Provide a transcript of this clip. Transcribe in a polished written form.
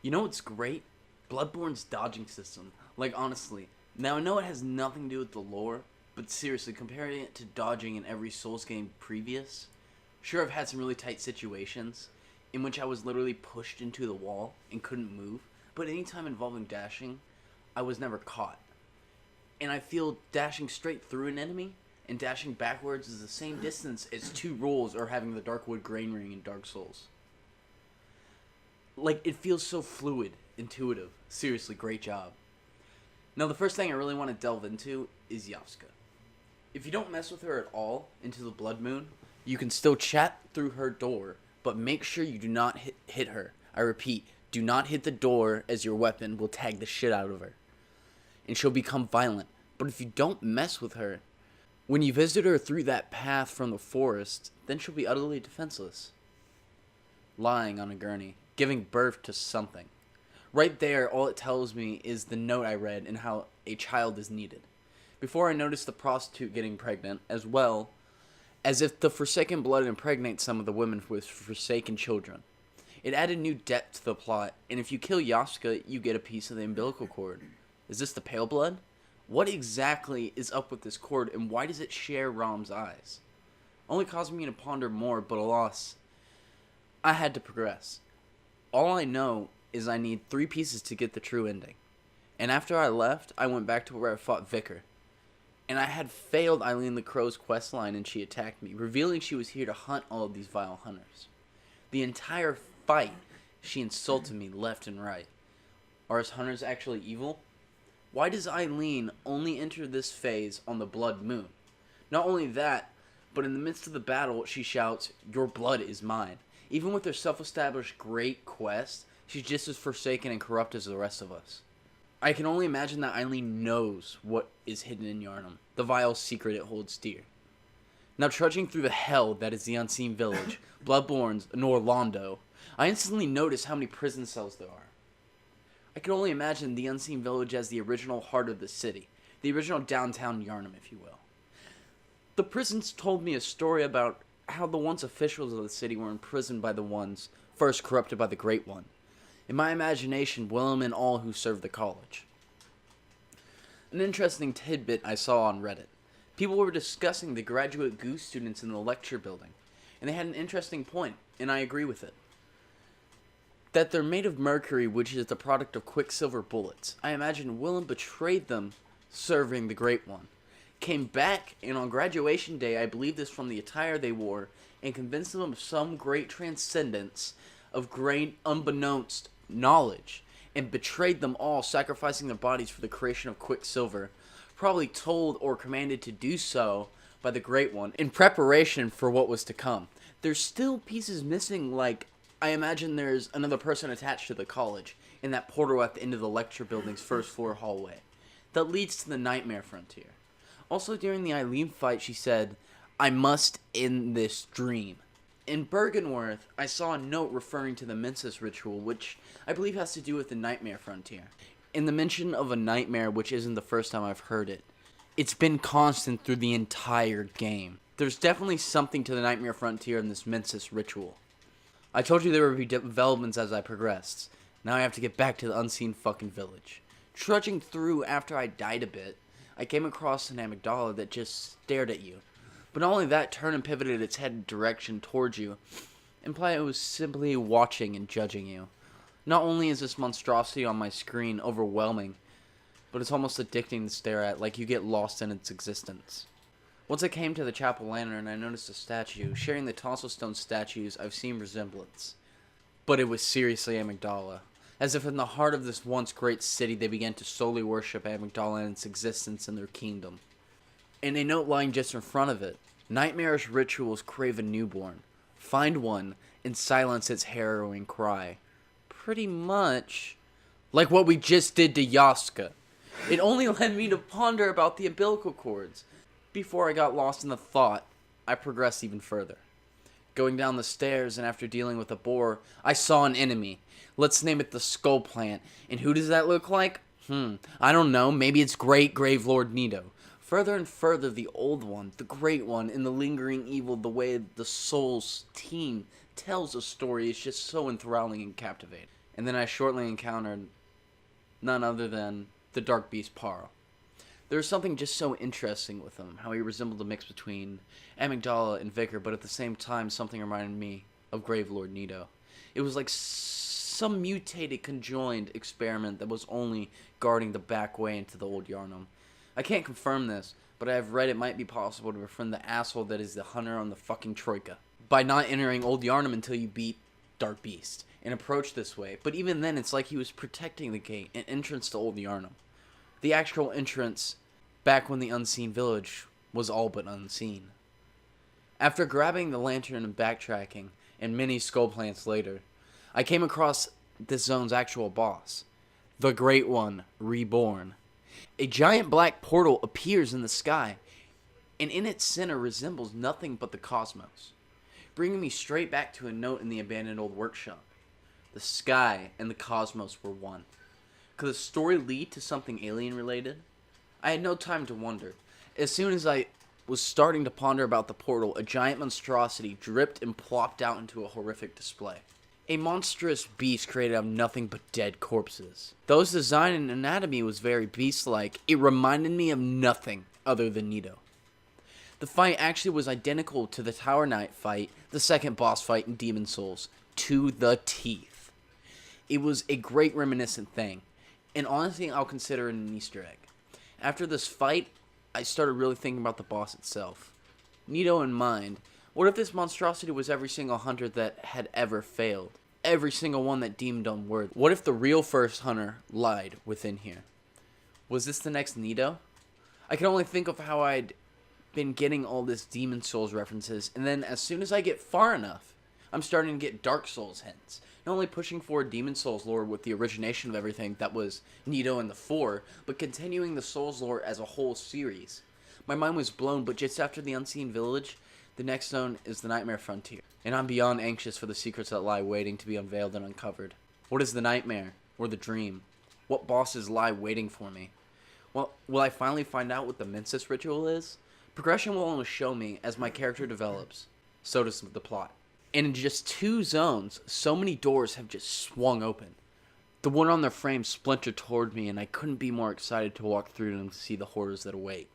You know what's great? Bloodborne's dodging system. Like, honestly. Now, I know it has nothing to do with the lore, but seriously, comparing it to dodging in every Souls game previous, sure, I've had some really tight situations in which I was literally pushed into the wall and couldn't move, but anytime involving dashing, I was never caught. And I feel dashing straight through an enemy and dashing backwards is the same distance as two rolls or having the Darkwood Grain Ring in Dark Souls. Like, it feels so fluid, intuitive. Seriously, great job. Now, the first thing I really want to delve into is Yavska. If you don't mess with her at all into the Blood Moon, you can still chat through her door, but make sure you do not hit her. I repeat, do not hit the door, as your weapon will tag the shit out of her. And she'll become violent. But if you don't mess with her, when you visit her through that path from the forest, then she'll be utterly defenseless. Lying on a gurney, giving birth to something. Right there, all it tells me is the note I read and how a child is needed. Before I noticed the prostitute getting pregnant, as well as if the Forsaken blood impregnates some of the women with Forsaken children. It added new depth to the plot, and if you kill Yavska, you get a piece of the umbilical cord. Is this the pale blood? What exactly is up with this cord, and why does it share Rom's eyes? Only causing me to ponder more, but alas, I had to progress. All I know is I need 3 pieces to get the true ending. And after I left, I went back to where I fought Vicar. And I had failed Eileen the Crow's questline and she attacked me, revealing she was here to hunt all of these vile hunters. The entire fight, she insulted me left and right. Are his hunters actually evil? Why does Eileen only enter this phase on the Blood Moon? Not only that, but in the midst of the battle, she shouts, "Your blood is mine." Even with her self-established great quest, she's just as forsaken and corrupt as the rest of us. I can only imagine that Eileen knows what is hidden in Yharnam, the vile secret it holds dear. Now trudging through the hell that is the Unseen Village, Bloodborne's Norlondo, I instantly notice how many prison cells there are. I can only imagine the Unseen Village as the original heart of the city, the original downtown Yharnam, if you will. The prisons told me a story about how the once officials of the city were imprisoned by the ones first corrupted by the Great One. In my imagination, Willem and all who served the college. An interesting tidbit I saw on Reddit. People were discussing the graduate goose students in the lecture building, and they had an interesting point, and I agree with it. That they're made of mercury, which is the product of quicksilver bullets. I imagine Willem betrayed them, serving the Great One. Came back, and on graduation day, I believe this from the attire they wore, and convinced them of some great transcendence of great unbeknownst knowledge, and betrayed them all, sacrificing their bodies for the creation of quicksilver, probably told or commanded to do so by the Great One, in preparation for what was to come. There's still pieces missing, like, I imagine there's another person attached to the college, in that portal at the end of the lecture building's first floor hallway, that leads to the Nightmare Frontier. Also during the Eileen fight, she said, "I must end this dream." In Bergenworth, I saw a note referring to the Mensis ritual, which I believe has to do with the Nightmare Frontier. In the mention of a nightmare, which isn't the first time I've heard it, it's been constant through the entire game. There's definitely something to the Nightmare Frontier in this Mensis ritual. I told you there would be developments as I progressed. Now I have to get back to the Unseen fucking Village. Trudging through after I died a bit, I came across an amygdala that just stared at you. But not only that, turned and pivoted its head direction towards you, implying it was simply watching and judging you. Not only is this monstrosity on my screen overwhelming, but it's almost addicting to stare at, like you get lost in its existence. Once I came to the Chapel Lantern, I noticed a statue. Sharing the Tonsil Stone statues, I've seen resemblance. But it was seriously Amygdala. As if in the heart of this once great city, they began to solely worship Amygdala and its existence in their kingdom. And a note lying just in front of it. Nightmarish rituals crave a newborn. Find one and silence its harrowing cry. Pretty much like what we just did to Yavska. It only led me to ponder about the umbilical cords. Before I got lost in the thought, I progressed even further. Going down the stairs, and after dealing with a boar, I saw an enemy. Let's name it the Skull Plant. And who does that look like? I don't know. Maybe it's Great Grave Lord Nito. Further and further, the Old One, the Great One, and the lingering evil, the way the Souls team tells a story is just so enthralling and captivating. and then I shortly encountered none other than the Dark Beast Parl. There was something just so interesting with him, how he resembled a mix between Amygdala and Vicar, but at the same time something reminded me of Gravelord Nito. It was like some mutated, conjoined experiment that was only guarding the back way into the old Yharnam. I can't confirm this, but I have read it might be possible to befriend the asshole that is the hunter on the fucking Troika by not entering old Yharnam until you beat Dark Beast and approach this way. But even then, it's like he was protecting the gate and entrance to old Yharnam. The actual entrance back when the Unseen Village was all but unseen. After grabbing the lantern and backtracking, and many skull plants later, I came across this zone's actual boss, the Great One Reborn. A giant black portal appears in the sky, and in its center resembles nothing but the cosmos, bringing me straight back to a note in the abandoned old workshop. The sky and the cosmos were one. Could the story lead to something alien-related? I had no time to wonder. As soon as I was starting to ponder about the portal, a giant monstrosity dripped and plopped out into a horrific display. A monstrous beast created out of nothing but dead corpses. Though its design and anatomy was very beast-like, it reminded me of nothing other than Nito. The fight actually was identical to the Tower Knight fight, the second boss fight in Demon Souls, to the teeth. It was a great reminiscent thing, and honestly I'll consider it an Easter egg. After this fight, I started really thinking about the boss itself. Nito in mind, what if this monstrosity was every single hunter that had ever failed? Every single one that deemed unworthy? What if the real first hunter lied within here? Was this the next Nito? I can only think of how I'd been getting all this Demon Souls references, and then as soon as I get far enough, I'm starting to get Dark Souls hints. Not only pushing forward Demon Souls lore with the origination of everything that was Nito and the Four, but continuing the Souls lore as a whole series. My mind was blown, but just after the Unseen Village, the next zone is the Nightmare Frontier, and I'm beyond anxious for the secrets that lie waiting to be unveiled and uncovered. What is the nightmare, or the dream? What bosses lie waiting for me? Well, will I finally find out what the Mensis ritual is? Progression will only show me as my character develops. So does the plot. And in just 2 zones, so many doors have just swung open. The one on their frame splintered toward me, and I couldn't be more excited to walk through them to see the horrors that await.